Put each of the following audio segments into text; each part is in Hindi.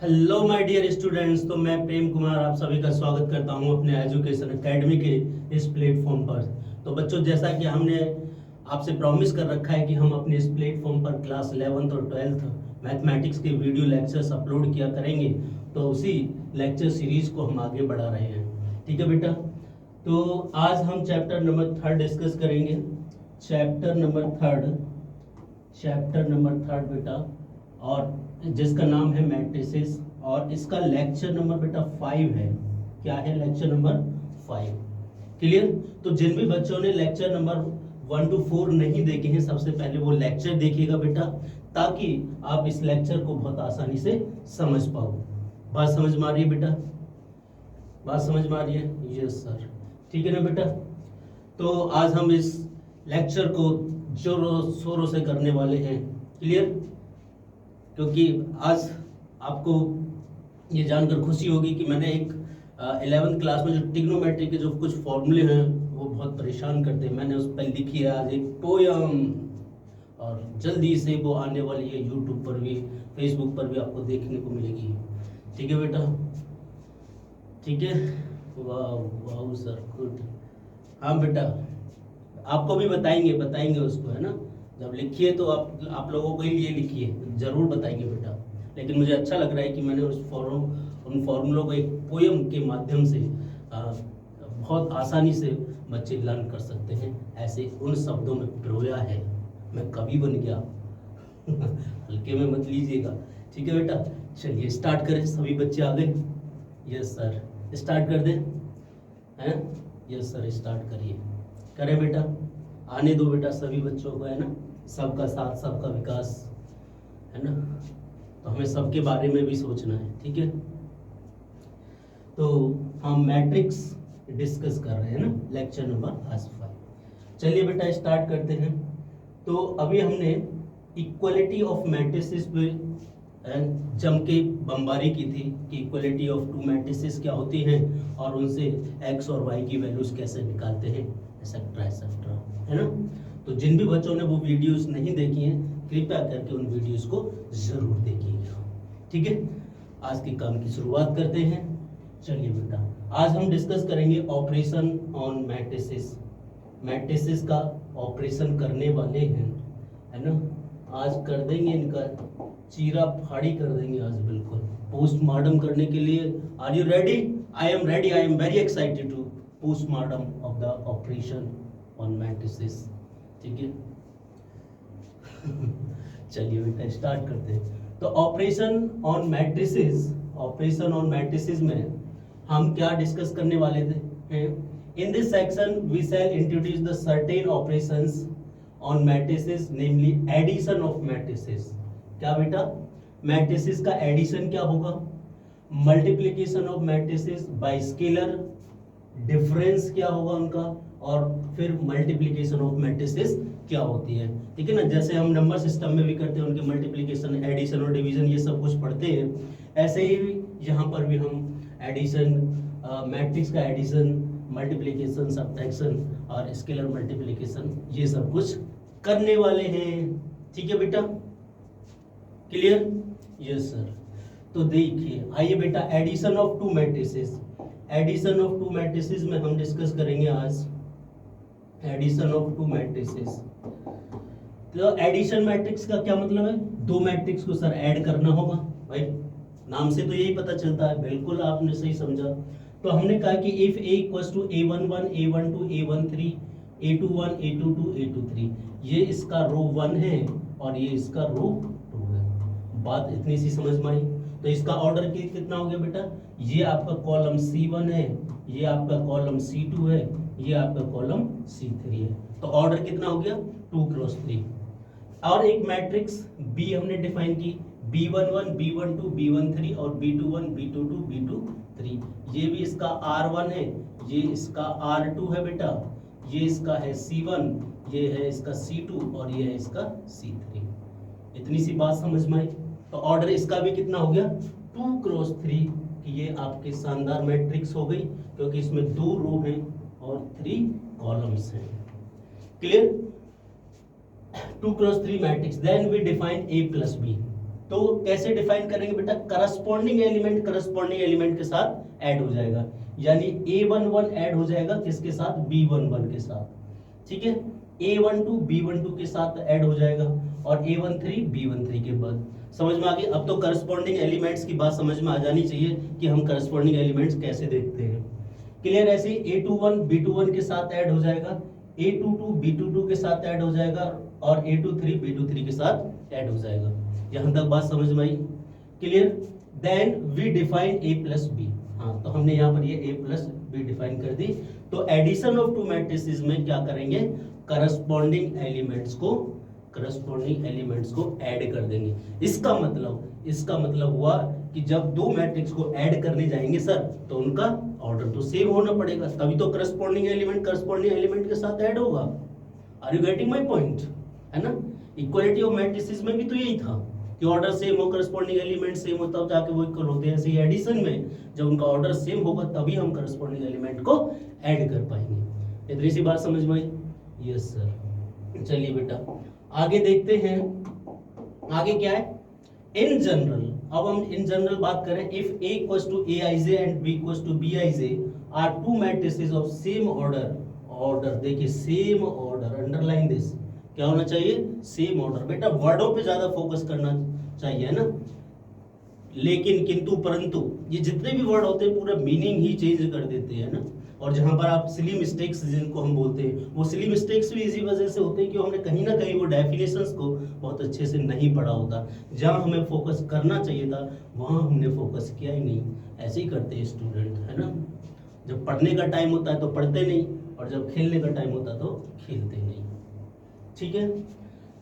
Hello my dear students. तो मैं प्रेम कुमार आप सभी का स्वागत करता हूं अपने एजुकेशन एकेडमी के इस प्लेटफॉर्म पर। तो बच्चों, जैसा कि हमने आपसे प्रॉमिस कर रखा है कि हम अपने इस प्लेटफॉर्म पर क्लास 11th और 12th मैथमेटिक्स के वीडियो लेक्चर्स अपलोड किया करेंगे, तो उसी लेक्चर सीरीज को हम आगे बढ़ा रहे हैं। ठीक है बेटा, तो आज हम चैप्टर नंबर 3 डिस्कस करेंगे। चैप्टर नंबर थर्ड बेटा, और जिसका नाम है मैट्रिसेस, और इसका लेक्चर नंबर बेटा 5 है। क्या है? Lecture number 5। क्लियर? तो जिन भी बच्चों ने लेक्चर नंबर 1 to 4 नहीं देखे हैं, सबसे पहले वो लेक्चर देखिएगा बेटा, ताकि आप इस लेक्चर को बहुत आसानी से समझ पाओ। बात समझ में आ रही है बेटा? बात समझ में आ रही है? Yes sir. ठीक है ना बेटा? तो आज हम इस लेक्चर को जोरों शोरों से करने वाले हैं। क्लियर? क्योंकि आज आपको ये जानकर खुशी होगी कि मैंने एक 11th क्लास में जो ट्रिग्नोमेट्री के जो कुछ फॉर्मूले हैं वो बहुत परेशान करते हैं, मैंने उस पर लिखी है आज एक पोयम, और जल्दी से वो आने वाली है यूट्यूब पर भी, फेसबुक पर भी आपको देखने को मिलेगी। ठीक है बेटा? ठीक है, वाह वाह सर, गुड। हाँ बेटा, आपको भी बताएंगे उसको, है ना? जब लिखिए तो आप लोगों को ही लिए लिखिए, जरूर बताएंगे बेटा। लेकिन मुझे अच्छा लग रहा है कि मैंने उन फॉर्मूलों को एक पोयम के माध्यम से बहुत आसानी से बच्चे लर्न कर सकते हैं, ऐसे उन शब्दों में पिरोया है। मैं कवि बन गया। हल्के में मत लीजिएगा। ठीक है बेटा, चलिए स्टार्ट करें। सभी बच्चे आ गए? यस सर, स्टार्ट कर दें? हैं? यस सर, स्टार्ट करिए। करें बेटा? आने दो बेटा सभी बच्चों को, है ना? सबका साथ सबका विकास, है ना? तो हमें सबके बारे में भी सोचना है। ठीक है, तो हम मैट्रिक्स डिस्कस कर रहे हैं ना, लेक्चर नंबर आज 5। चलिए बेटा स्टार्ट करते हैं। तो अभी हमने इक्वलिटी ऑफ मैट्रिसेस पे जम के बमबारी की थी कि इक्वलिटी ऑफ टू मैट्रिसेस क्या होती हैं और उनसे एक्स और वाई की वैल्यूज कैसे निकालते हैं, एक्सेट्रा एक्सेट्रा, है ना? तो जिन भी बच्चों ने वो वीडियोस नहीं देखी हैं, कृपया करके उन वीडियोस को जरूर देखिएगा। ठीक है, आज के काम की शुरुआत करते हैं। चलिए बेटा, आज हम डिस्कस करेंगे ऑपरेशन ऑन मैट्रिसेस। मैट्रिसेस का ऑपरेशन करने वाले हैं, है ना? आज कर देंगे इनका चीरा फाड़ी कर देंगे आज, बिल्कुल पोस्टमार्टम करने के लिए। Are you ready? I am ready, I am very excited to postmortem of the operation on matrices. ठीक है। चलिए बेटा स्टार्ट करते हैं। तो ऑपरेशन ऑन मैट्रिसेस में हम क्या डिस्कस करने वाले थे? In this section we shall introduce the certain operations on matrices, namely addition of matrices. क्या बेटा? मैट्रिसेस का एडिशन क्या होगा? Multiplication of matrices by scalar, difference क्या होगा उनका, और फिर मल्टीप्लिकेशन ऑफ मैट्रिसेस क्या होती है। ठीक है ना? जैसे हम नंबर सिस्टम में भी करते हैं, उनके मल्टीप्लिकेशन, एडिशन और डिवीजन ये सब कुछ पढ़ते हैं, ऐसे ही यहाँ पर भी हम एडिशन, मैट्रिक्स का एडिशन, मल्टीप्लिकेशन, सब्ट्रैक्शन और स्केलर मल्टीप्लिकेशन ये सब कुछ करने वाले हैं। ठीक है बेटा? क्लियर? Yes sir. तो देखिए, आइए बेटा, addition of two matrices. Addition of two matrices में हम डिस्कस करेंगे आज एडिशन ऑफ टू मैट्रिसेस। तो एडिशन मैट्रिक्स का क्या मतलब है? दो मैट्रिक्स को सर ऐड करना होगा। भाई नाम से तो यही पता चलता है, बिल्कुल आपने सही समझा। तो हमने कहा कि if a equals to a11 a12 a13 a21 a22 a23, ये इसका रो 1 है और ये इसका रो 2 है। बात इतनी सी समझ में आई? तो इसका ऑर्डर कितना हो गया बेटा? ये आपका कॉलम C1 है, ये आपका कॉलम C2 है, ये आपका कॉलम C3 है। तो ऑर्डर कितना हो गया? 2 क्रॉस 3। और एक मैट्रिक्स B हमने डिफाइन की, B11 B12 B13 और B21 B22 B23। ये भी इसका R1 है, ये इसका R2 है बेटा, ये इसका है C1, ये है इसका C2 और ये है इसका C3। इतनी सी बात समझ में आई? तो ऑर्डर इसका भी कितना हो गया? 2 क्रॉस 3। ये आपके शानदार मैट्रिक्स हो गई, क्योंकि इसमें 2 रो हैं और 3 कॉलम्स हैं। Clear? 2 cross 3 matrix. Then we define A plus B। तो कैसे डिफाइन करेंगे बेटा, करस्पॉन्डिंग एलिमेंट के साथ ऐड हो जाएगा, यानी A11 ऐड हो जाएगा किसके साथ, B11 के साथ, ठीक है, A12 B12 के साथ ऐड हो जाएगा और A13 B13 के बाद। समझ में आ गई? अब तो करस्पॉन्डिंग एलिमेंट्स की बात समझ में आ जानी चाहिए कि हम करस्पॉन्डिंग एलिमेंट्स कैसे देखते हैं। क्लियर? ऐसे A21 B21 के साथ ऐड हो जाएगा, A22 B22 के साथ ऐड हो जाएगा और A23 B23 के साथ ऐड हो जाएगा। यहां तक बात समझ में आई? Clear? Then we define A plus B. हाँ, तो हमने यहाँ पर ये A प्लस बी डिफाइन कर दी। तो एडिशन ऑफ टू मैट्रिसेस में क्या करेंगे, करस्पॉन्डिंग एलिमेंट्स को ऐड कर देंगे। इसका मतलब हुआ कि जब दो मैट्रिक्स को ऐड करने जाएंगे सर, तो उनका ऑर्डर तो सेम होना पड़ेगा, तभी तो करस्पॉन्डिंग एलिमेंट के साथ ऐड होगा। Are you getting my point? है ना? इक्वलिटी ऑफ मैट्रिसेस में भी तो यही था कि ऑर्डर सेम हो, करस्पॉन्डिंग एलिमेंट सेम हो, तब जाके वो इक्वल होते हैं। ऐसे ही एडिशन में जब उनका ऑर्डर सेम होगा तभी हम करस्पॉन्डिंग एलिमेंट को ऐड कर पाएंगे। इतनी सी बात समझ में आई? Yes sir. चलिए बेटा आगे देखते हैं, आगे क्या है, इन जनरल। अब हम इन जनरल बात करें, if A equals to Aij and B equals to Bij are two matrices of same order, देखिए सेम ऑर्डर, अंडरलाइन दिस, क्या होना चाहिए, सेम ऑर्डर। बेटा वर्डों पे ज्यादा फोकस करना चाहिए, है ना? लेकिन किंतु परंतु ये जितने भी वर्ड होते हैं पूरा मीनिंग ही चेंज कर देते हैं ना। और जहां पर आप सिली मिस्टेक्स जिनको हम बोलते हैं, वो सिली मिस्टेक्स भी इसी वजह से होते हैं कि हमने कहीं ना कहीं वो डेफिनेशंस को बहुत अच्छे से नहीं पढ़ा होता। जहां हमें फोकस करना चाहिए था वहां हमने फोकस किया ही नहीं। ऐसे ही करते हैं स्टूडेंट, है ना? जब पढ़ने का टाइम होता है तो पढ़ते नहीं, और जब खेलने का टाइम होता है तो खेलते नहीं। ठीक है?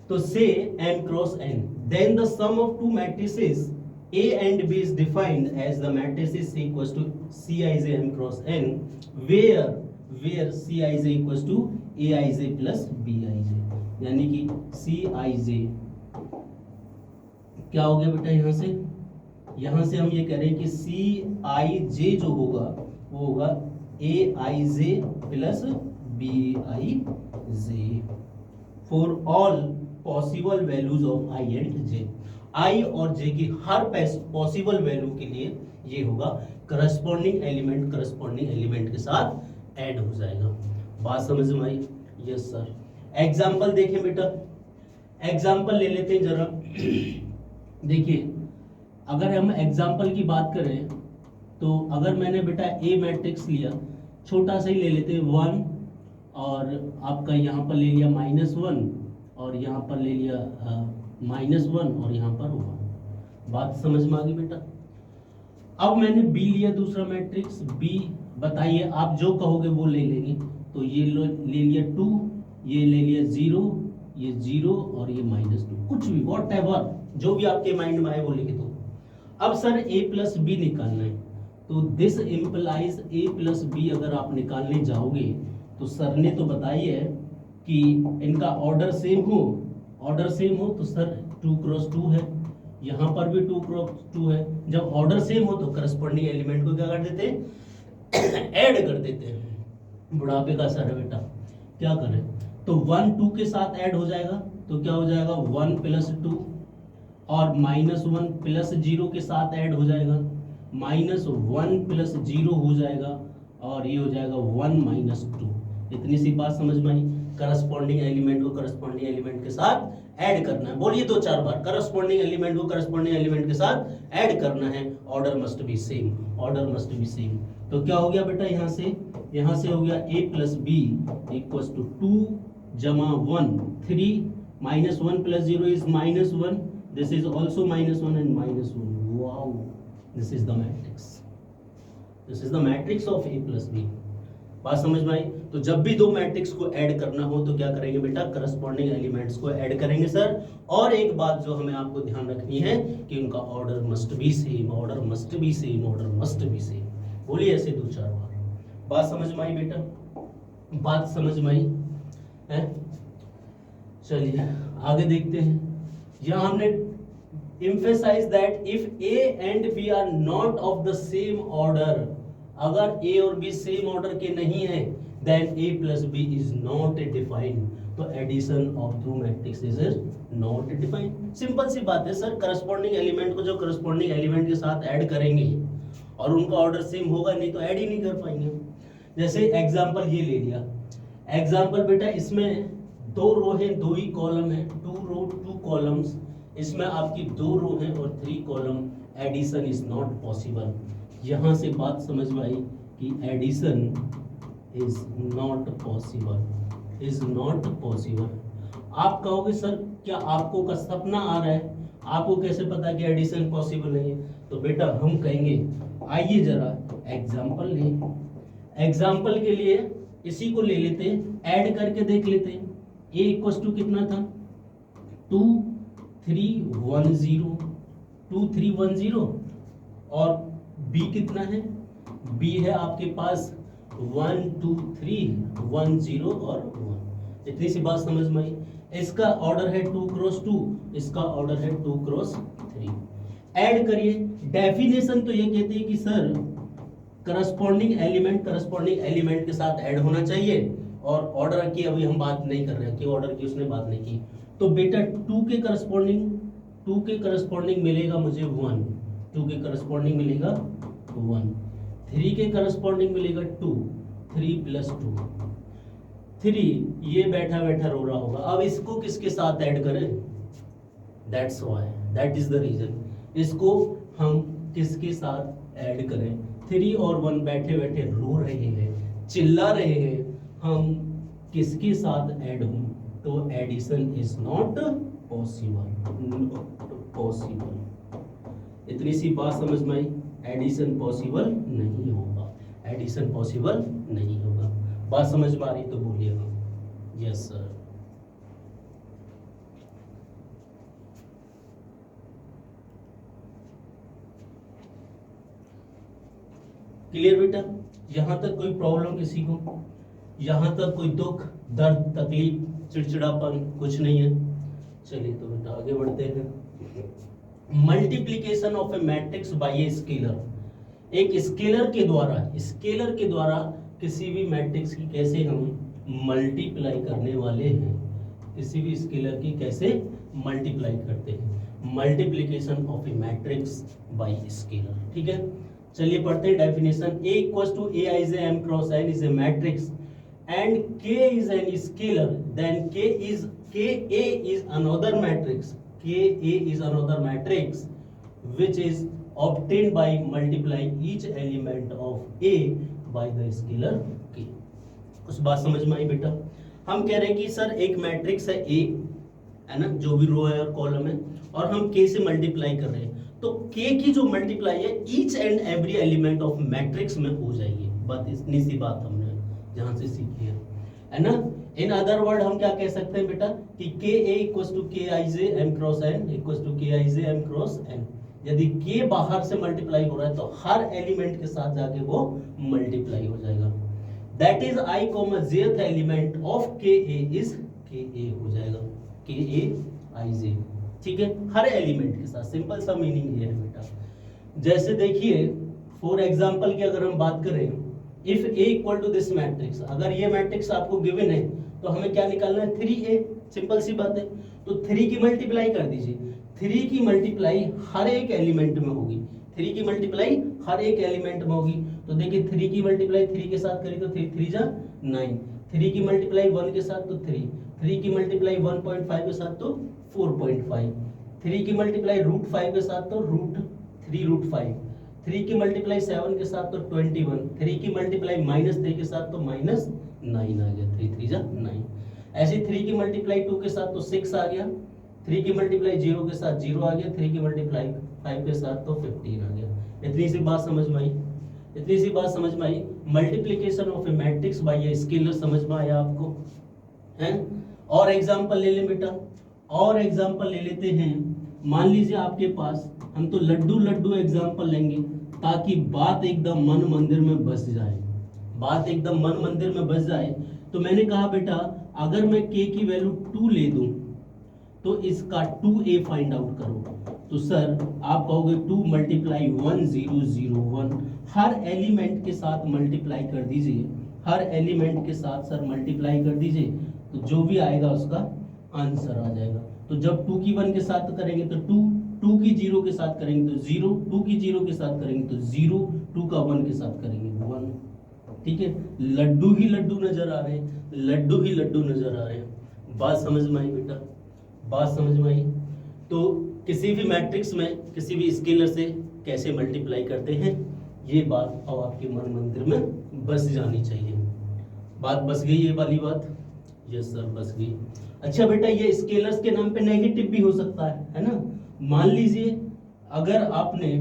तो से m cross n, then the sum of two matrices A and B is defined as the matrices C equals to Cij m cross n, where Cij equals to Aij plus Bij, यानी कि Cij क्या हो गया बेटा, यहां से हम ये कह रहे हैं कि Cij जो होगा वो होगा Aij plus Bij for all possible values of I and J। I और J की हर पॉसिबल वैल्यू के लिए ये होगा करस्पॉन्डिंग एलिमेंट के साथ ऐड हो जाएगा। बात समझ में आई? Yes sir. एग्जांपल देखें बेटा, एग्जांपल ले लेते हैं जरा। देखिए अगर हम एग्जांपल की बात करें तो अगर मैंने बेटा ए मैट्रिक्स लिया, छोटा सा ही ले लेते हैं 1, और आपका यहाँ पर ले लिया -1, और यहाँ पर ले लिया -1, और यहाँ पर 1। बात समझ में आ गई बेटा? अब मैंने बी लिया, दूसरा मैट्रिक्स बी, बताइए आप जो कहोगे वो ले लेंगे। तो ये ले लिया 2, ये ले लिया 0, ये 0 और ये -2, कुछ भी व्हाटएवर जो भी आपके माइंड में आए वो लिख दो। अब सर ए प्लस बी निकालना है, तो this implies A plus B अगर आप निकालने जाओगे तो सर ने तो बताई है कि इनका ऑर्डर सेम हो तो सर 2 क्रॉस 2 है, यहाँ पर भी 2 क्रॉस 2 है। जब ऑर्डर सेम हो तो करस्पॉन्डिंग एलिमेंट को क्या कर देते हैं, ऐड कर देते हैं। बुढ़ापे का असर है बेटा, क्या करें? तो 1 2 के साथ ऐड हो जाएगा, तो क्या हो जाएगा 1 + 2, और -1 + 0 के साथ ऐड हो जाएगा, -1 + 0 हो जाएगा, और ये हो जाएगा 1 - 2। इतनी सी बात समझ में आई? करस्पॉन्डिंग एलिमेंट को करस्पॉन्डिंग एलिमेंट के साथ ऐड करना है। बोलिए 2-4 बार, करस्पॉन्डिंग एलिमेंट को करस्पॉन्डिंग एलिमेंट के साथ ऐड करना है। Order must be same. तो क्या हो गया बेटा, यहाँ से हो गया a + b = 2 + 1 3, -1 + 0 is -1, this is also -1 and -1। wow, this is the matrix of a + b। बात समझ में आई? तो जब भी दो मैट्रिक्स को ऐड करना हो तो क्या करेंगे बेटा, करस्पॉन्डिंग एलिमेंट्स को ऐड करेंगे सर। और एक बात जो हमें आपको ध्यान रखनी है कि उनका ऑर्डर मस्ट बी सेम। बोलिए ऐसे 2-4 बार। बात समझ में आई बेटा? बात समझ में आई है? चलिए आगे देखते हैं। यहाँ हमने emphasize that if A and B are not of the same order, अगर A और B सेम ऑर्डर के नहीं है, then A plus B is not defined, तो addition of two matrix is not defined. Simple सी बात है सर, करस्पॉन्डिंग एलिमेंट को जो करस्पॉन्डिंग एलिमेंट के साथ ऐड करेंगे और उनका ऑर्डर सेम होगा नहीं तो ऐड ही नहीं कर पाएंगे। जैसे एग्जांपल ये ले लिया, एग्जांपल बेटा इसमें 2 रो है 2 ही कॉलम है, 2 रो 2 कॉलम्स, इसमें आपकी 2 रो है और 3 column, addition is not possible. यहाँ से बात समझ में आई कि addition is not possible, is not possible. आप कहोगे सर क्या आपको का सपना आ रहा है, आपको कैसे पता कि एडिशन पॉसिबल नहीं है? तो बेटा हम कहेंगे आइए जरा एग्जांपल लें, एग्जांपल के लिए इसी को ले लेते हैं, ऐड करके देख लेते हैं। a इक्वल टू कितना था 2 3 1 0, 2 3 1 0, और b कितना है, b है आपके पास 1 2 3 1 0 और 1। इतनी सी बात समझ में आई। इसका ऑर्डर है 2 क्रॉस 2, इसका ऑर्डर है 2 क्रॉस 3। ऐड करिए, डेफिनेशन तो ये कहती है कि सर करस्पॉन्डिंग एलिमेंट के साथ ऐड होना चाहिए, और ऑर्डर की अभी हम बात नहीं कर रहे हैं कि ऑर्डर की उसने बात नहीं की। तो बेटा 2 के करस्पॉन्डिंग मिलेगा मुझे 1, 2 के करस्पॉन्डिंग मिलेगा 1, 3 के करस्पॉन्डिंग मिलेगा 2, 3 प्लस 2 3, ये बैठा बैठा रो रहा होगा। अब इसको किसके साथ ऐड करें, that's why, that is the reason, इसको हम किसके साथ ऐड करें। 3 और 1 बैठे बैठे रो रहे हैं, चिल्ला रहे हैं, हम किसके साथ ऐड हों, तो एडिशन इज नॉट पॉसिबल। इतनी सी बात समझ में आई, एडिशन पॉसिबल नहीं होगा, एडिशन पॉसिबल नहीं होगा। बात समझ में आ रही तो बोलिएगा यस सर। क्लियर बेटा, यहां तक कोई प्रॉब्लम किसी को, यहां तक कोई दुख दर्द तकलीफ चिड़चिड़ापन कुछ नहीं है? चलिए तो बेटा आगे बढ़ते हैं। Multiplication of a matrix by a scalar, एक स्केलर के द्वारा किसी भी मैट्रिक्स की कैसे हम मल्टीप्लाई करने वाले हैं, किसी भी स्केलर की कैसे मल्टीप्लाई करते हैं, multiplication of a matrix bye scalar. ठीक है, चलिए पढ़ते हैं definition. A equals to A is a M cross N is a matrix and K is an scalar, then KA is another matrix, KA is another matrix which is obtained by multiplying each element of A by the scalar K। उस बात समझ में आई बेटा? हम कह रहे हैं कि सर एक मैट्रिक्स है A है ना, जो भी रो है और कॉलम है, और हम K से मल्टीप्लाई कर रहे हैं, तो K की जो मल्टीप्लाई है each and every element of matrix में हो जाएगी। बात इतनी सी बात हमने जहां से सीखी है ना। इन अदर वर्ड हम क्या कह सकते हैं बेटा कि KA equals to KIJ M cross N equals to KIJ M cross N। यदि K बाहर से मल्टीप्लाई हो रहा है तो हर एलिमेंट के साथ जाके वो मल्टीप्लाई हो जाएगा। That is I comma jth element of KA is KA हो जाएगा, KAIJ। ठीक है, हर एलिमेंट के साथ, सिंपल सा मीनिंग ये है बेटा। जैसे देखिए फॉर एग्जांपल की अगर हम बात करें, if A equal to this matrix, अगर ये मैट्रिक्स आपको गिवन है तो हमें क्या निकालना है 3A, सिंपल सी बात है। तो 3 की मल्टीप्लाई कर दीजिए, 3 की मल्टीप्लाई हर एक एलिमेंट में होगी, 3 की मल्टीप्लाई हर एक एलिमेंट में होगी। तो देखिए 3 की मल्टीप्लाई 3 के साथ करें तो 3 3 जा 9, 3 की मल्टीप्लाई 1 के साथ तो 3, 3 की मल्टीप्लाई 1.5 के साथ तो 4.5, 3 की मल्टीप्लाई रूट 5 के साथ तो रूट 3 रूट 5, 3 की मल्टीप्लाई 7 के साथ तो 21, 3 की मल्टीप्लाई -3 के साथ तो -9 आ गया, 3 3 जा 9। ऐसे 3 की मल्टीप्लाई 2 के साथ तो 6 आ गया, 3 की मल्टीप्लाई 0 के साथ 0 आ गया, 3 की मल्टीप्लाई 5 के साथ तो 15 आ गया। इतनी सी बात समझ में आई, इतनी सी बात समझ में आई। Multiplication of a matrix by a scalar समझ में आया आपको हैं? और एग्जांपल ले लें बेटा, और एग्जांपल ले लेते हैं। मान लीजिए आपके पास, हम तो लड्डू एग्जांपल लेंगे ताकि बात एकदम मन मंदिर में बस जाए, बात एकदम मन मंदिर में बस जाए। तो मैंने कहा बेटा अगर मैं k की वैल्यू 2 ले दूं तो इसका 2a फाइंड आउट करो। तो सर आप कहोगे 2 मल्टीप्लाई 1 0 0 1, हर एलिमेंट के साथ मल्टीप्लाई कर दीजिए हर एलिमेंट के साथ सर मल्टीप्लाई कर दीजिए, तो जो भी आएगा उसका आंसर आ जाएगा। तो जब 2 की 1 के साथ करेंगे तो 2, 2 की 0 के साथ करेंगे तो 0, 2 की 0 के साथ करेंगे तो 0, 2 का 1 के साथ करेंगे 1। ठीक है, लड्डू ही लड्डू नजर आ रहे हैं, लड्डू ही लड्डू नजर आ रहे हैं। बात समझ में आई बेटा, बात समझ में आई। तो किसी भी मैट्रिक्स में किसी भी स्केलर से कैसे मल्टीप्लाई करते हैं, ये बात अब आपके मन मंदिर में बस जानी चाहिए। बात बस गई ये वाली बात? यस सर बस गई। अच्छा बेटा, ये स्केलर्स के नाम पे नेगेटिव भी हो सकता है ना। मान लीजिए अगर आपने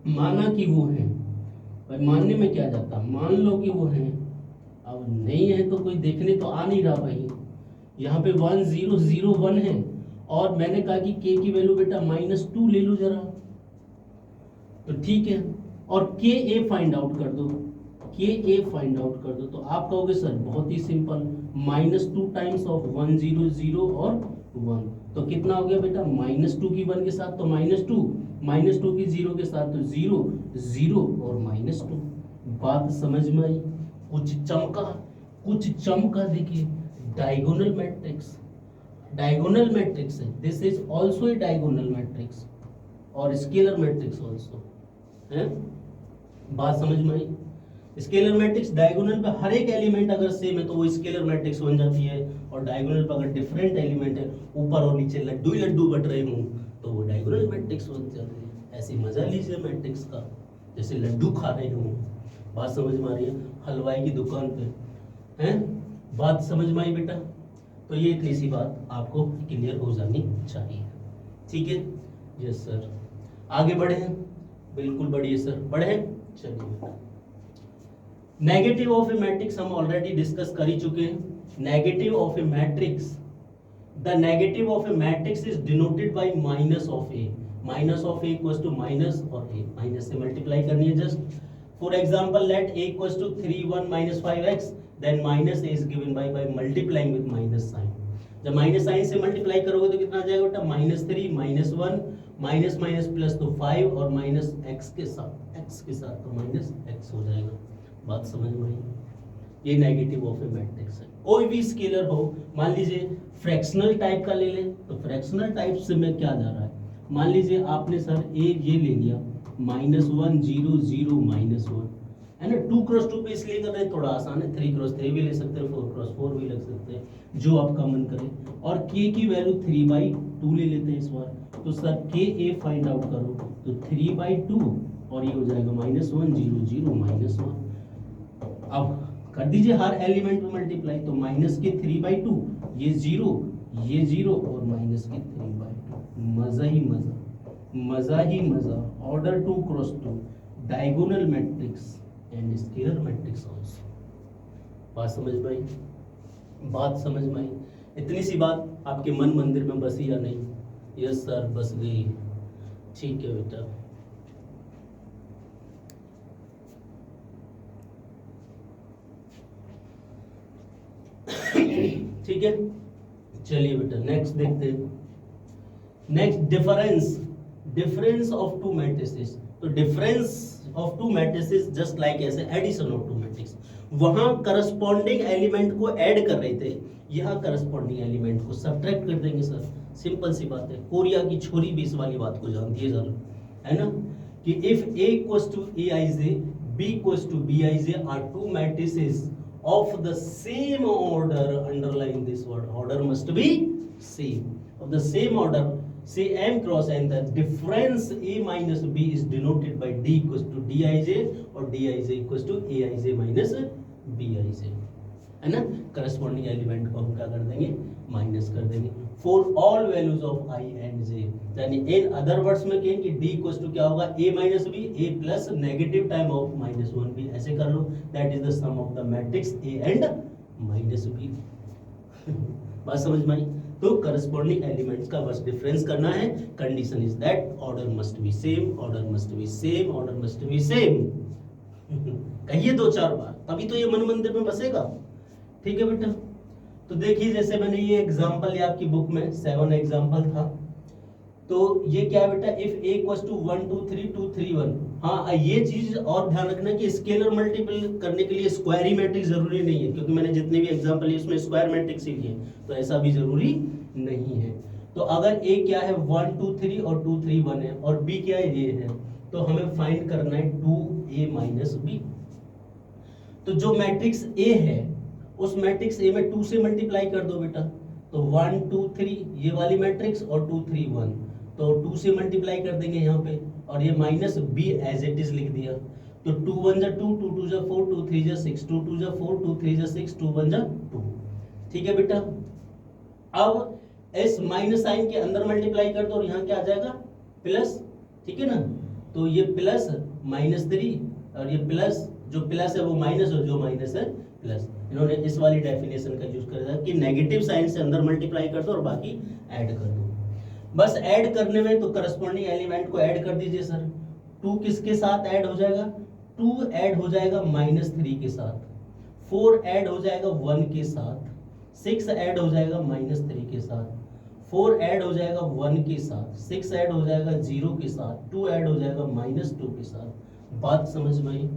माना कि वो है, भाई मानने में क्या जाता, मान लो कि वो है, अब नहीं है तो कोई देखने तो आ नहीं रहा भाई। यहाँ पे 1 0 0 1 है और मैंने कहा कि k की वैल्यू बेटा -2 ले लो जरा, तो ठीक है। और के ए फाइंड आउट कर दो, के ए फाइंड आउट कर दो, तो आप कहोगे सर बहुत ही सिंपल, -2 टाइम्स ऑफ 1 0 0 और 1, तो कितना हो गया बेटा, -2 की 1 के साथ तो -2, -2 की 0 के साथ तो 0 0 और -2। बात समझ में आई? कुछ चमका, कुछ चमका। देखिए डायगोनल मैट्रिक्स, डायगोनल मैट्रिक्स है, this is also a diagonal matrix और स्केलर मैट्रिक्स आल्सो है। बात समझ में आई? स्केलर मैट्रिक्स डायगोनल पे हर एक एलिमेंट अगर सेम है तो वो स्केलर मैट्रिक्स बन जाती है, और डायगोनल पे अगर डिफरेंट एलिमेंट है, ऊपर और नीचे लड्डू ही लड्डू बट रहे हों, तो वो डायगोनल मैट्रिक्स बन जाती है। ऐसे मजा लीजिए मैट्रिक्स का, जैसे लड्डू खा रहे हों। बात समझ में आ रही है? हलवाई की दुकान पे हैं। बात समझ में आई बेटा? तो ये इतनी सी बात आपको क्लियर हो जानी चाहिए, ठीक है? यस सर, आगे बढ़े हैं, बिल्कुल बढ़िए सर, बढ़े। चलिए बेटा, नेगेटिव ऑफ ए मैट्रिक्स हम ऑलरेडी डिस्कस कर ही चुके हैं। Negative of a matrix, the negative of a matrix is denoted by minus of A, minus of A equals to minus, और ए माइनस से मल्टीप्लाई करनी है just. For example let a equals to 3 1 5x, then minus a is given by multiplying with minus sign. जब माइनस साइन से मल्टीप्लाई करोगे तो कितना आ जाएगा बेटा, -3 -1 माइनस माइनस प्लस तो 5 और माइनस x के साथ तो माइनस x हो जाएगा। बात समझ में आई? ये नेगेटिव ऑफ ए मैट्रिक्स है। कोई भी स्केलर हो, मान लीजिए फ्रैक्शनल टाइप का ले लें, तो फ्रैक्शनल टाइप से में क्या जा रहा है, मान लीजिए आपने सर ये ले लिया -1 0 0 -1 है ना। 2 क्रॉस 2 पे इसलिए कर रहे हैं थोड़ा आसान है, 3 क्रॉस 3 भी ले सकते हैं, 4 क्रॉस 4 भी लग सकते हैं, जो आपका मन करे। और k की वैल्यू 3/2 ले लेते हैं इस बार, तो सर के ए फाइंड आउट करो तो 3/2 और ये हो जाएगा -1 0 0 -1। अब कर दीजिए हर एलिमेंट में मल्टीप्लाई, तो माइनस के 3/2, ये 0 और माइनस के 3/2। मजा ही मजा, मजा ही मजा। Order 2 cross 2 diagonal matrix and scalar matrix also. बात समझ में आई? बात समझ में आई? इतनी सी बात आपके मन मंदिर में बसी या नहीं? यस सर बस गई, ठीक है बेटा। ठीक है, चलिए बेटा नेक्स्ट देखते हैं। Next difference of two matrices. तो difference of two matrices just like ऐसे एडिशन ऑफ टू मैट्रिक्स, वहां करस्पॉन्डिंग एलिमेंट को ऐड कर रहे थे, यहाँ करस्पॉन्डिंग एलिमेंट को सब्ट्रैक्ट कर देंगे सर। सिंपल सी बात है, कोरिया की छोरी भी इस वाली बात को जानती है सर, है ना, कि if a equals to aij, b equals to bij are two matrices of the same order, underline this word, order must be same, of the same order, say m cross n, the difference a minus b is denoted by d equals to dij और dij equals to aij minus bij, है ना। करस्पॉन्डिंग एलिमेंट को हम क्या कर देंगे, माइनस कर देंगे for all values of i and j। यानी इन अदर वर्ड्स में कहें कि d इक्वल्स टू क्या होगा, a minus b, a plus negative time of -1b, ऐसे कर लो। That is the sum of the matrix a and -b। बात समझ में आई? तो करस्पॉन्डिंग एलिमेंट्स का बस डिफरेंस करना है। Condition is that order must be same, order must be same, order must be same. कहिए 2-4 बार, तभी तो ये मन मंदिर में बसेगा। ठीक है बेटा, तो देखिए जैसे मैंने ये एग्जांपल लिया आपकी बुक में 7 एग्जांपल था, तो ये क्या है बेटा, इफ a इक्वल्स टू 1 2 3 2 3 1, हाँ ये चीज और ध्यान रखना कि स्केलर मल्टीपल करने के लिए स्क्वायर ही मैट्रिक्स जरूरी नहीं है, क्योंकि मैंने जितने भी एग्जांपल लिए उसमें स्क्वायर मैट्रिक्स ही लिए, तो ऐसा भी जरूरी नहीं है। तो अगर ए क्या है 1 2 3 और 2 3 1 है और बी क्या है ये है, तो हमें फाइंड करना है 2a माइनस बी। तो जो मैट्रिक्स ए है उस मैट्रिक्स ए में 2 से मल्टीप्लाई कर दो बेटा, तो 1 2 3 ये वाली मैट्रिक्स और 2 3 1, तो 2 से मल्टीप्लाई कर देंगे यहाँ पे, और ये minus B as it is लिख दिया। तो 2 1 जा 2, 2 2 जा 4, 2 3 जा 6, 2 2 जा 4, 2 3 जा 6, 2 1 जा 2। ठीक है बेटा, अब इस माइनस साइन के अंदर मल्टीप्लाई कर दो और यहाँ क्या आ जाएगा प्लस, ठीक है ना। तो ये प्लस -3 और ये प्लस, जो प्लस है वो माइनस और जो माइनस है प्लस। इन्होंने इस वाली डेफिनेशन का यूज करा कि नेगेटिव साइन से अंदर मल्टीप्लाई कर दो और बाकी ऐड कर दो। बस ऐड करने में तो करस्पॉन्डिंग एलिमेंट को ऐड कर दीजिए सर। 2 किसके साथ ऐड हो जाएगा, 2 ऐड हो जाएगा -3 के साथ, 4 ऐड हो जाएगा 1 के साथ, 6 ऐड हो जाएगा -3 के साथ, 4 ऐड हो जाएगा 1 के साथ, 6 ऐड हो जाएगा 0 के साथ, 2 ऐड हो जाएगा -2 के साथ। बात समझ में आई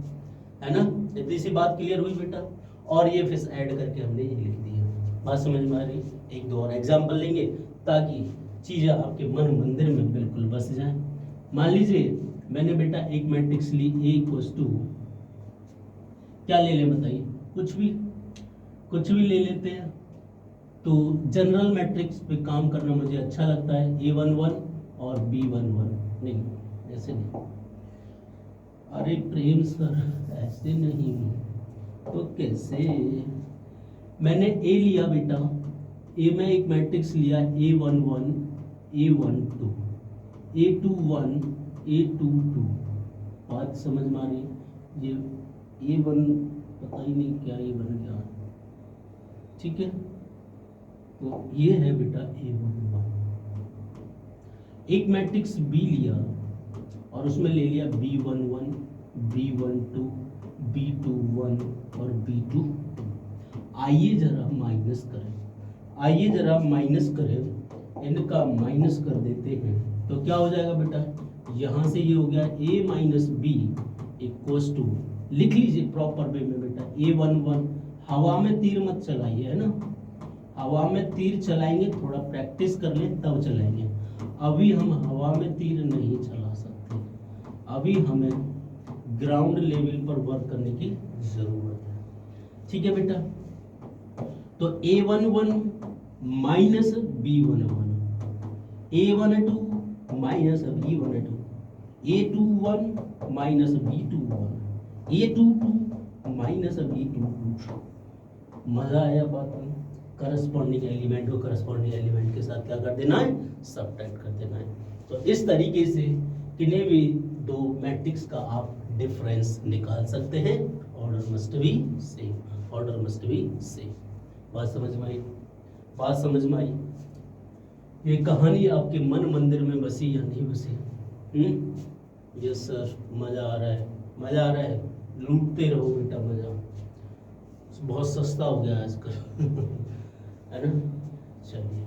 है ना, इतनी सी बात क्लियर हुई बेटा। और ये फिर ऐड करके हमने ये लिख दिया। बात समझ में आ रही। एक दो और एग्जाम्पल लेंगे ताकि चीजें आपके मन मंदिर में बिल्कुल बस जाए। मान लीजिए मैंने बेटा एक मैट्रिक्स ली ए इक्वल्स टू, क्या ले लें बताइए, कुछ भी ले लेते हैं। तो जनरल मैट्रिक्स पे काम करना मुझे अच्छा लगता है, A11 और B11। नहीं ऐसे नहीं, अरे प्रेम सर ऐसे नहीं, तो कैसे। मैंने ए लिया बेटा, ए में एक मैट्रिक्स लिया A11 A12 A21 A22। बात समझ में आ रही। ये A1 पता ही नहीं क्या ये बन गया, ठीक है। तो ये है बेटा A11। एक मैट्रिक्स B लिया और उसमें ले लिया B11 B12 B21 और B22। आइए जरा माइनस करें, इनका माइनस कर देते हैं तो क्या हो जाएगा बेटा, यहां से ये हो गया A minus b equals to, लिख लीजिए प्रॉपर वे में बेटा A11। हवा में तीर मत चलाइए, है ना, हवा में तीर चलाएंगे थोड़ा प्रैक्टिस कर लें तब चलाएंगे। अभी हम हवा में तीर नहीं चला सकते, अभी हमें ग्राउंड लेवल पर वर्क करने की जरूरत है, ठीक है बेटा। तो A11 minus B11, A12 minus B12, A21 minus B21, A22 minus B22। मजा आया बात में। करस्पॉन्डिंग एलिमेंट को करस्पॉन्डिंग एलिमेंट के साथ क्या कर देना है, सब्ट्रैक्ट कर देना है। तो इस तरीके से किन्हीं भी दो मैट्रिक्स का आप डिफरेंस निकाल सकते हैं। Order must be same, order must be same. बात समझ में आई, बात समझ में आई। ये कहानी आपके मन मंदिर में बसी या नहीं बसी? यस सर, मजा आ रहा है, मजा आ रहा है, लूटते रहो बेटा मजा, बहुत सस्ता हो गया आजकल है ना। चलिए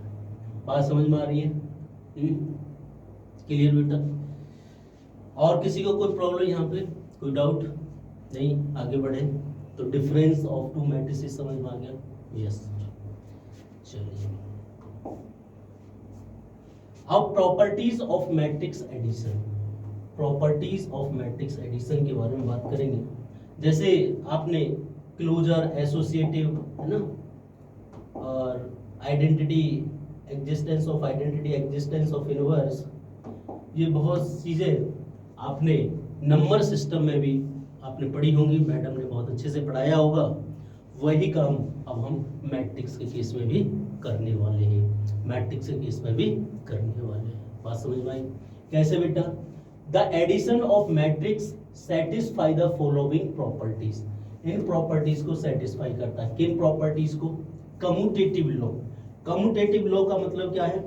बात समझ में आ रही है, क्लियर बेटा। और किसी को कोई प्रॉब्लम यहाँ पे, कोई डाउट नहीं? आगे बढ़े तो डिफरेंस ऑफ टू मैट्रिसेस समझ में आ गया? यस। चलिए अब properties of matrix addition, properties of matrix addition के बारे में बात करेंगे। जैसे आपने क्लोजर, एसोसिएटिव, है ना, और identity, existence of identity, existence of inverse, ये बहुत चीजें आपने नंबर सिस्टम में भी आपने पढ़ी होंगी, मैडम ने बहुत अच्छे से पढ़ाया होगा। वही काम अब हम मैट्रिक्स के केस में भी करने वाले हैं, मैट्रिक्स के केस में भी करने वाले हैं। बात समझ में आई? कैसे बेटा? The addition of matrix satisfy the following properties. इन प्रॉपर्टीज को सेटिस्फाई करता है। किन प्रॉपर्टीज को? Commutative law. कम्यूटेटिव लॉ का मतलब क्या है?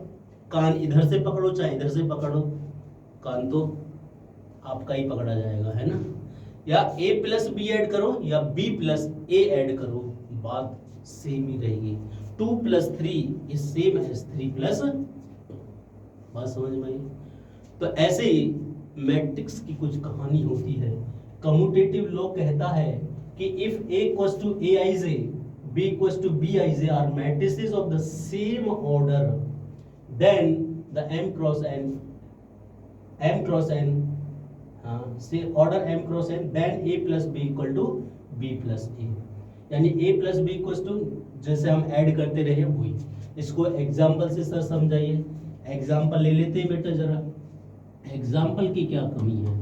कान इधर से पकड़ो चाहे इधर से पकड़ो, कान तो आपका ही पकड़ा जाएगा, है ना। या a प्लस बी ऐड करो या b प्लस a ऐड करो, बात सेम ही रहेगी। 2 + 3 इज सेम एज 3 + 2। बात समझ में आई? तो ऐसे ही मैट्रिक्स की कुछ कहानी होती है। कम्यूटेटिव लॉ कहता है कि if A equals to Aij, B equals to Bij are matrices of the same order, then the m cross n say order m cross n, then A plus B equal to B plus A, यानी A plus B equals to जैसे हम ऐड करते रहे वही। इसको एग्जाम्पल से सर समझाइए। एग्जाम्पल ले लेते हैं बेटा जरा। एग्जाम्पल की क्या कमी है?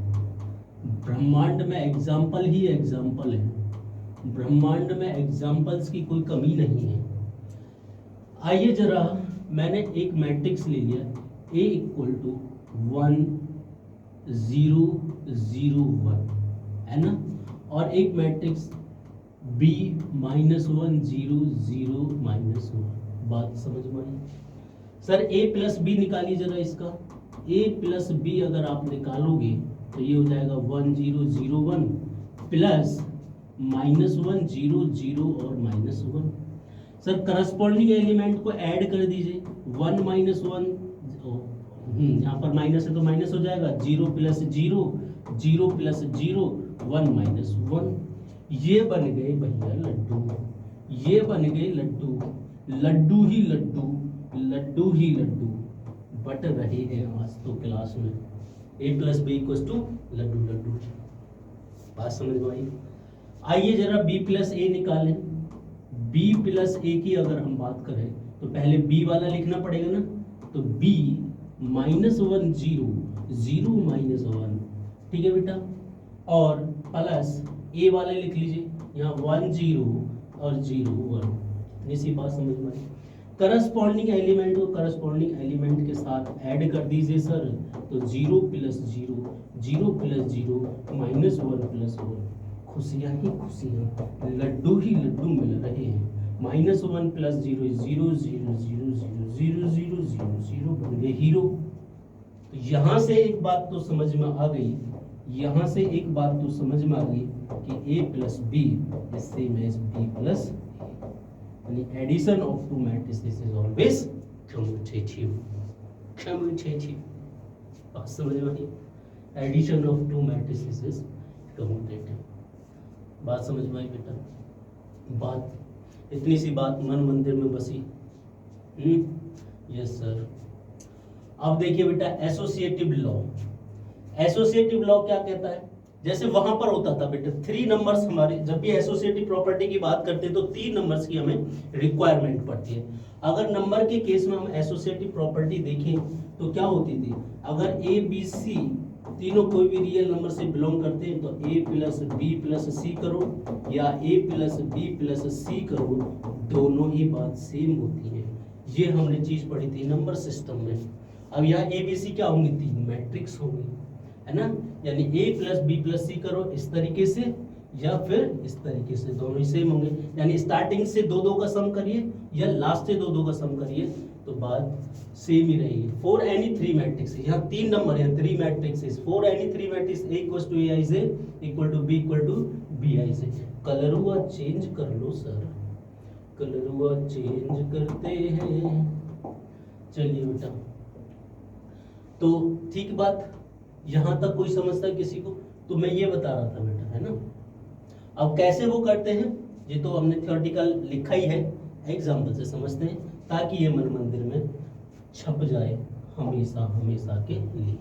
ब्रह्मांड में एग्जाम्पल ही एग्जाम्पल है। ब्रह्मांड में एग्जाम्पल्स की कोई कमी नहीं है। आइए जरा, मैंने एक मैट्रिक्स ले लिया A इक्वल टू 1 0 0 1 है ना, और एक मैट्रिक्स B -1 0 0 -1। बात समझ में आई? सर A प्लस बी निकालिए जरा इसका। A प्लस बी अगर आप निकालोगे तो ये हो जाएगा 1 0 0 1 प्लस -1 0 0 और -1। सर करस्पॉन्डिंग एलिमेंट को ऐड कर दीजिए। 1 -1 यहाँ पर माइनस है तो माइनस हो जाएगा। 0 प्लस 0 0 प्लस 0 1 -1। ये बन गए भैया लड्डू, ये बन गए लड्डू। लड्डू ही लड्डू, लड्डू ही लड्डू बट रहे हैं आज तो क्लास में। A plus b equals to लड्डू लड्डू। बात समझ में आई? आइए जरा B प्लस ए निकालें। B प्लस ए की अगर हम बात करें तो पहले B वाला लिखना पड़ेगा ना, तो B -1 0 0 -1, ठीक है बेटा, और प्लस A वाला लिख लीजिए यहाँ 1 0 और 0 1। इसी बात समझ में आई? करस्पॉन्डिंग एलिमेंट को करस्पॉन्डिंग एलिमेंट के साथ ऐड कर दीजिए सर, तो 0 प्लस 0 0 प्लस 0 -1 प्लस 1। खुशियाँ ही खुशियाँ, लड्डू ही लड्डू मिल रहे हैं। -1 प्लस 0 0 0 0 0 0 0 0 0 बन गए हीरो। तो यहाँ से एक बात तो समझ में आ गई, यहाँ से एक बात तो समझ में आ गई कि A plus B is same as B plus A, यानी addition of two matrices is always commutative. Commutative बात समझ में आई? Addition of two matrices is commutative. बात समझ में आई बेटा? बात इतनी सी बात मन मंदिर में बसी। Yes sir. अब देखिए बेटा एसोसिएटिव लॉ। एसोसिएटिव लॉ क्या कहता है? जैसे वहां पर होता था बेटा 3 नंबर्स, हमारे जब भी एसोसिएटिव प्रॉपर्टी की बात करते हैं तो 3 नंबर्स की हमें रिक्वायरमेंट पड़ती है। अगर नंबर के केस में हम एसोसिएटिव प्रॉपर्टी देखें तो क्या होती थी? अगर ए बी सी तीनों कोई भी रियल नंबर से बिलोंग करते हैं तो A प्लस बी प्लस सी करो या A प्लस बी प्लस सी करो, दोनों ही बात सेम होती है। ये हमने चीज पढ़ी थी नंबर सिस्टम में। अब यहाँ ए बी सी क्या होंगी? 3 मैट्रिक्स होंगी, है ना, यानी A प्लस बी प्लस सी करो इस तरीके से या फिर इस तरीके से, दोनों ही सेम होंगे। यानी स्टार्टिंग से 2 का सम करिए या लास्ट से 2 का सम करिए तो बात सेम ही रहेगी। फॉर एनी 3 मैट्रिक्स, यहाँ 3 नंबर है 3 matrix, for any 3 matrix A equal to Aij equal to B equal to Bij। कलरुआ चेंज कर लो सर, कलरुआ चेंज करते हैं। चलिए बेटा, तो ठीक बात, यहाँ तक कोई समझता है किसी को? तो मैं ये बता रहा था बेटा, है ना। अब कैसे वो करते हैं ये तो हमने थ्योरेटिकल लिखा ही है, एग्जाम्पल से समझते हैं ताकि ये मन मंदिर में छप जाए हमेशा हमेशा के लिए।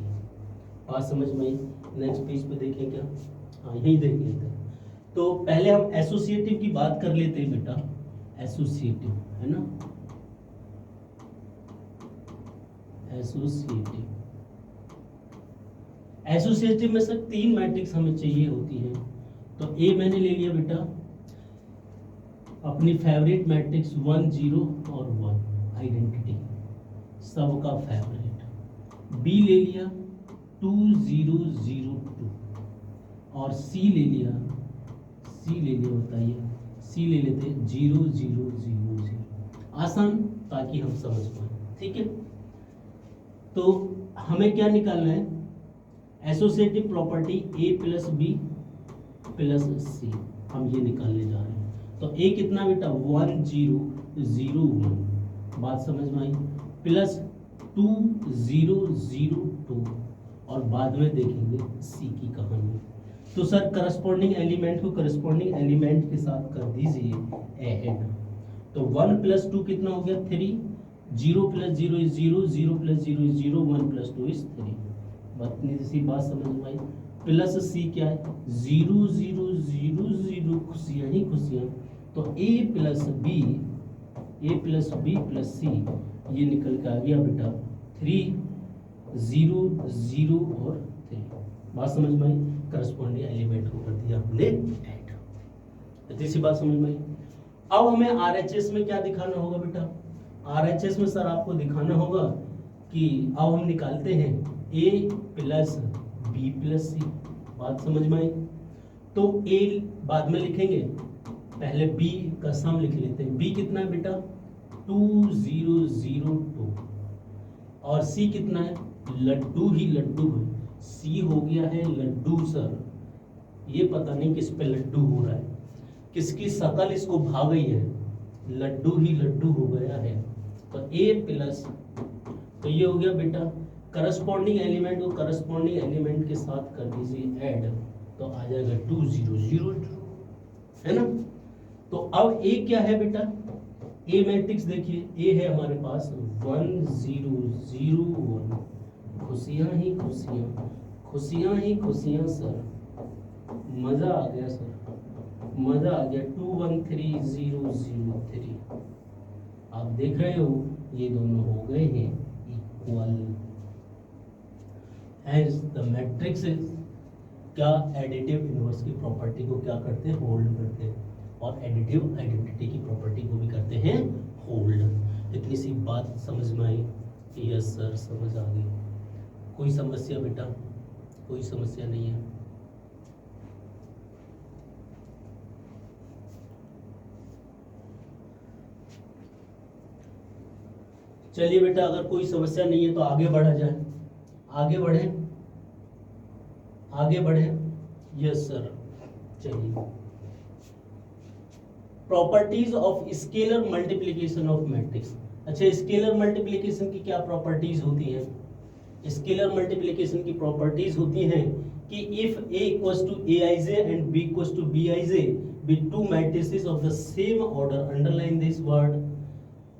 बात समझ में आई? नेक्स्ट पेज पे देखें क्या? हाँ यही देख लेते हैं। तो पहले हम एसोसिएटिव की बात कर लेते हैं बेटा। एसोसिएटिव है ना, एसोसिएटिव। एसोसिएटिव में सर 3 मैट्रिक्स हमें चाहिए होती है। तो ए मैंने ले लिया बेटा अपनी फेवरेट मैट्रिक्स 1 0 और 1 आइडेंटिटी, सबका फेवरेट। बी ले लिया 2 0 0 2 और सी ले लिया, बताइए सी ले लेते 0 0 0 0। आसान, ताकि हम समझ पाए, ठीक है। तो हमें क्या निकालना है? Associative property A plus B plus C, हम ये निकालने जा रहे हैं। तो A कितना बेटा? 1 0 0 1, बात समझ में आई, प्लस 2 0 0 2 और बाद में देखेंगे सी की कहानी। तो सर करस्पॉन्डिंग एलिमेंट को करस्पॉन्डिंग एलिमेंट के साथ कर दीजिए ऐड। तो 1 + 2 कितना हो गया 3, 0 + 0 इज 0, 0 + 0 इज 0, 1 + 2 इज 3। इतनी सी बात समझ में आई। प्लस सी क्या है 0 0 0 0, खुशियाँ ही खुशियाँ। तो a + b + c ये निकल के आ गया बेटा 3 0 0 और 3। बात समझ में आई। करस्पॉन्डिंग एलिमेंट को कर दिया हमने ऐड। इतनी सी बात समझ में आई। अब हमें आरएचएस में क्या दिखाना होगा बेटा? आरएचएस में सर आपको दिखाना होगा कि अब हम निकालते हैं a + b + c। बात समझ में आई। तो a बाद में लिखेंगे, पहले b का सम लिख लेते हैं। b कितना है बेटा 2 0 0 2 और c कितना है लड्डू ही लड्डू है। c हो गया है लड्डू सर। ये पता नहीं किस पे लड्डू हो रहा है, किसकी शकल इसको भा गई है, लड्डू ही लड्डू हो गया है। तो a+ तो ये हो गया बेटा करस्पॉन्डिंग एलिमेंट को करस्पॉन्डिंग एलिमेंट के साथ कर दीजिए ऐड। तो आ जाएगा 2 0 0 2 है ना। तो अब a क्या है बेटा? a मैट्रिक्स देखिए a है हमारे पास 1 0 0 1। खुशियां ही खुशियां, खुशियां ही खुशियां सर। मजा आ गया सर, मजा आ गया। 2 1 3 0 0 3। आप देख रहे हो ये दोनों हो गए हैं equal. Hence the matrix is क्या एडिटिव इनवर्स की प्रॉपर्टी को क्या करते हैं होल्ड करते हैं, और एडिटिव आइडेंटिटी की प्रॉपर्टी को भी करते हैं होल्ड। इतनी सी बात समझ में आई? यस सर समझ आ गई। कोई समस्या बेटा? कोई समस्या नहीं है। चलिए बेटा अगर कोई समस्या नहीं है तो आगे बढ़ा जाए। आगे बढ़े, आगे बढ़े। यस सर चलिए। Properties of scalar multiplication of matrix. अच्छा स्केलर मल्टीप्लिकेशन की क्या प्रॉपर्टीज होती हैं? स्केलर मल्टीप्लिकेशन की प्रॉपर्टीज होती हैं कि if a = aij and b = bij be two matrices of the same order, underline this word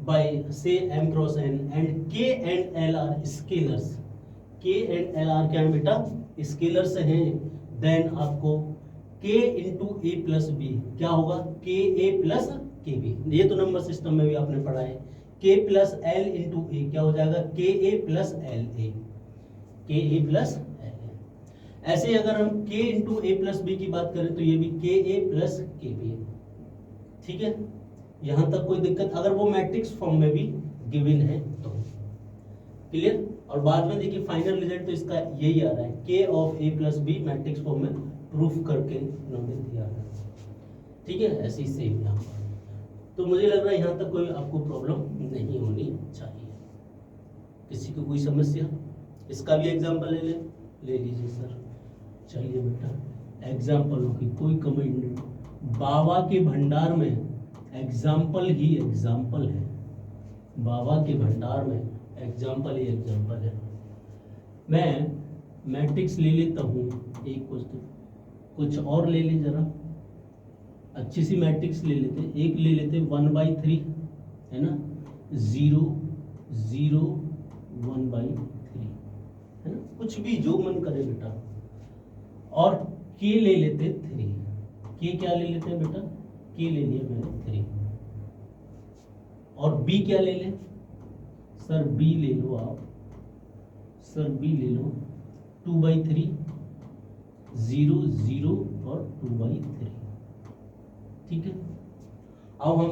by say m × n, and k and l are scalars। k and l are क्या है बेटा? स्केलर्स हैं। देन आपको k × a + b क्या होगा? ka + kb। ये तो नंबर सिस्टम में भी आपने पढ़ा है। k + l × a क्या हो जाएगा? ka + la, ka + la। ऐसे ही अगर हम k × a + b की बात करें तो ये भी ka + kb। ठीक है, यहां तक कोई दिक्कत? अगर वो मैट्रिक्स फॉर्म में भी गिवन है तो क्लियर। और बाद में देखिए फाइनल रिजल्ट तो इसका यही आ रहा है, k of a + b matrix form में प्रूफ करके इन्होंने दिया है। ठीक है, ऐसे ही सेम यहाँ पर। तो मुझे लग रहा है यहाँ तक कोई आपको प्रॉब्लम नहीं होनी चाहिए। किसी को कोई समस्या? इसका भी एग्जाम्पल ले लीजिए सर। चलिए बेटा एग्जाम्पल की कोई कमेंट नहीं। बाबा के भंडार में एग्जाम्पल ही एग्जाम्पल है। बाबा के भंडार में एग्जाम्पल ही एग्जाम्पल है। मैं मैट्रिक्स ले लेता हूँ एक कुछ और ले ले जरा, अच्छी सी मैट्रिक्स ले लेते। एक ले लेते 1/3 है ना, 0 0 1/3 है ना, कुछ भी जो मन करे बेटा। और k ले लेते 3। k क्या ले लेते हैं बेटा? k ले लिया मैंने 3। और b क्या ले लें सर? b ले लो आप सर, b ले लो 2/3 0 0 और 2/3। ठीक है, अब हम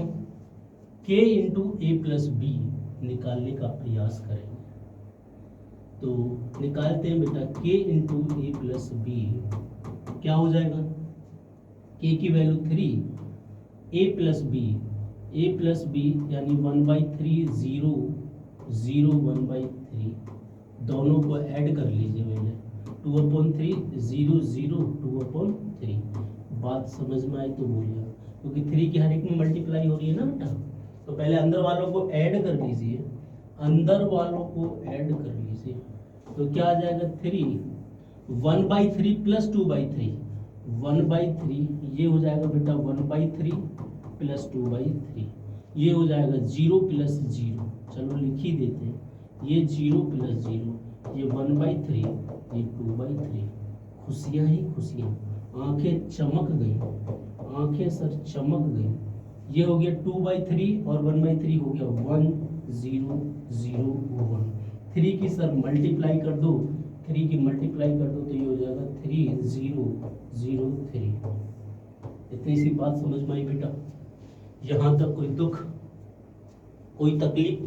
k × a + b निकालने का प्रयास करेंगे। तो निकालते हैं बेटा k × a + b क्या हो जाएगा? k की वैल्यू 3, a + b यानी 1/3 0 0 1/3 दोनों को ऐड कर लीजिए पहले। 2/3 0 0 2/3। बात समझ में आई तो बोलिए, क्योंकि 3 की हर एक में मल्टीप्लाई हो रही है ना बेटा। तो पहले अंदर वालों को ऐड कर लीजिए, अंदर वालों को ऐड कर लीजिए। तो तो क्या आ जाएगा 3, 1/3 प्लस 2/3, 1/3 ये हो जाएगा बेटा 1/3 प्लस 2/3, ये हो जाएगा 0 प्लस 0, चलो लिख ही देते हैं, ये 0 प्लस 0, ये 1/3, ये 2/3। खुशियाँ ही खुशियाँ, आंखें चमक गई, आंखें सर चमक गई। ये हो गया 2/3 और 1/3 हो गया 1 0 0 1। 3 की सर मल्टीप्लाई कर दो, 3 की मल्टीप्लाई कर दो तो ये हो जाएगा 3 0 0 3। इतनी सी बात समझ में आई बेटा? यहाँ तक कोई दुख, कोई तकलीफ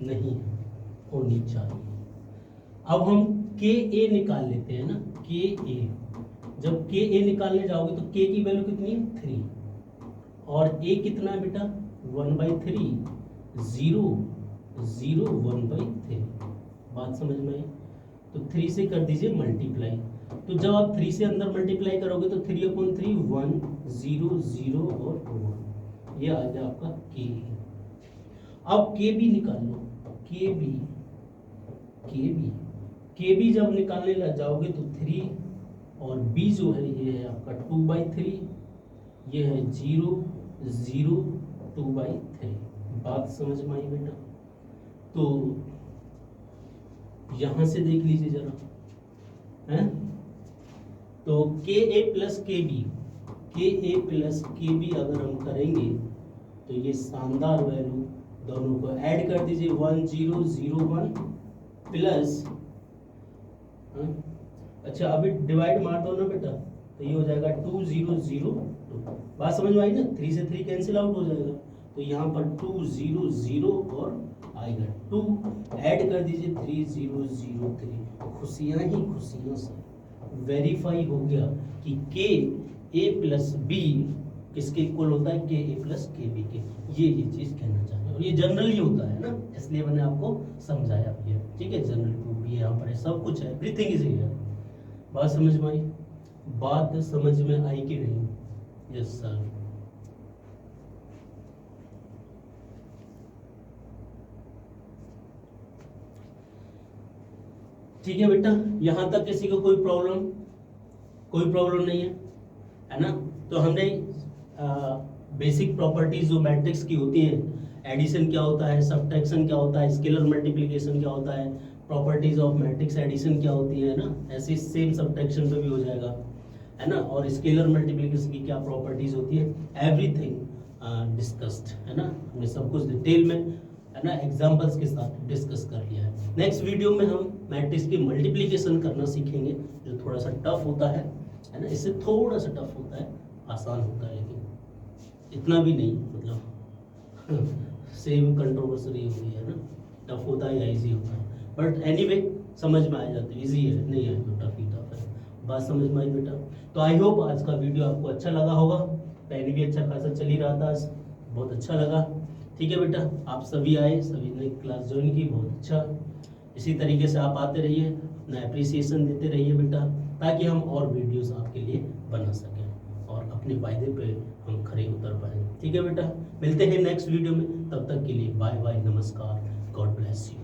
नहीं होनी चाहिए। अब हम के ए निकाल लेते हैं ना, के ए। जब के ए निकालने जाओगे तो के की वैल्यू कितनी है 3, और ए कितना है बेटा 1/3, 0 0 1/3। बात समझ में आई? तो 3 से कर दीजिए मल्टीप्लाई, तो जब आप 3 से अंदर मल्टीप्लाई करोगे तो 3/3 1 0 0 और 1, ये आ गया आपका के। अब के बी निकाल लो, के बी जब निकालने लग जाओगे तो 3 और बी जो है ये है आपका 2/3, ये है 0 0 2/3। बात समझ में आई बेटा? तो यहां से देख लीजिए जरा, है तो के ए प्लस के बी, अगर हम करेंगे तो ये शानदार वैल्यू, दोनों को ऐड कर दीजिए 1 0 0 1 प्लस, अच्छा अभी डिवाइड मार दो ना बेटा, तो ये हो जाएगा 2 0 0 2। बात समझ में आई ना? 3 से 3 कैंसिल आउट हो जाएगा, तो यहाँ पर 2 0 0 और आएगा 2, ऐड कर दीजिए 3 0 0 3। खुशियाँ ही खुशियाँ से वेरीफाई हो गया कि के ए प्लस बी किसके इक्वल होता है, के ए प्लस के बी के। ये चीज़ कहना चाह रहे हैं, और ये जनरली होता है ना, इसलिए मैंने आपको समझाया भी है। ठीक है, जनरल प्रूफ भी यहाँ पर है, सब कुछ है, एवरीथिंग इज हियर। बात समझ में आई? बात समझ में आई कि नहीं? Yes sir. ठीक है बेटा, यहां तक किसी को कोई प्रॉब्लम नहीं है ना? तो हमने बेसिक प्रॉपर्टीज जो मैट्रिक्स की होती हैं, एडिशन क्या होता है, सब्ट्रैक्शन क्या होता है, स्केलर मल्टीप्लिकेशन क्या होता है, प्रॉपर्टीज ऑफ मैट्रिक्स एडिशन क्या होती है ना, ऐसे सेम सब्ट्रैक्शन पे भी हो जाएगा, है ना? और स्केलर मल्टीप्लिकेशन की क्या प्रॉपर्टीज होती है, एवरीथिंग डिस्कस्ड, है ना? हमने सब कुछ डिटेल में, है ना, एग्जांपल्स के साथ डिस्कस कर लिया है। नेक्स्ट वीडियो में हम मैट्रिक्स की मल्टीप्लिकेशन करना सीखेंगे, जो थोड़ा सा टफ होता है ना? इससे थोड़ा सा टफ होता है, आसान होता है, लेकिन इतना भी नहीं, मतलब सेम कंट्रोवर्सी हो गई है ना, टफ होता है या इजी होता है, बट एनीवे समझ में आ जाता है, इजी है, नहीं है तो टफ ही टफ है। बात समझ में आई बेटा? तो आई होप आज का वीडियो आपको अच्छा लगा होगा, पहले भी अच्छा खासा चल ही रहा था, आज बहुत अच्छा लगा। ठीक है बेटा, आप सभी आए, सभी ने क्लास ज्वाइन की, बहुत अच्छा। इसी तरीके से आप आते रहिए, अपना अप्रिसिएशन देते रहिए बेटा, ताकि हम और वीडियोस आपके लिए बना सकें और अपने वायदे पे हम खरे उतर पाएँ। ठीक है बेटा, मिलते हैं नेक्स्ट वीडियो में, तब तक के लिए बाय बाय, नमस्कार, गॉड ब्लेस यू।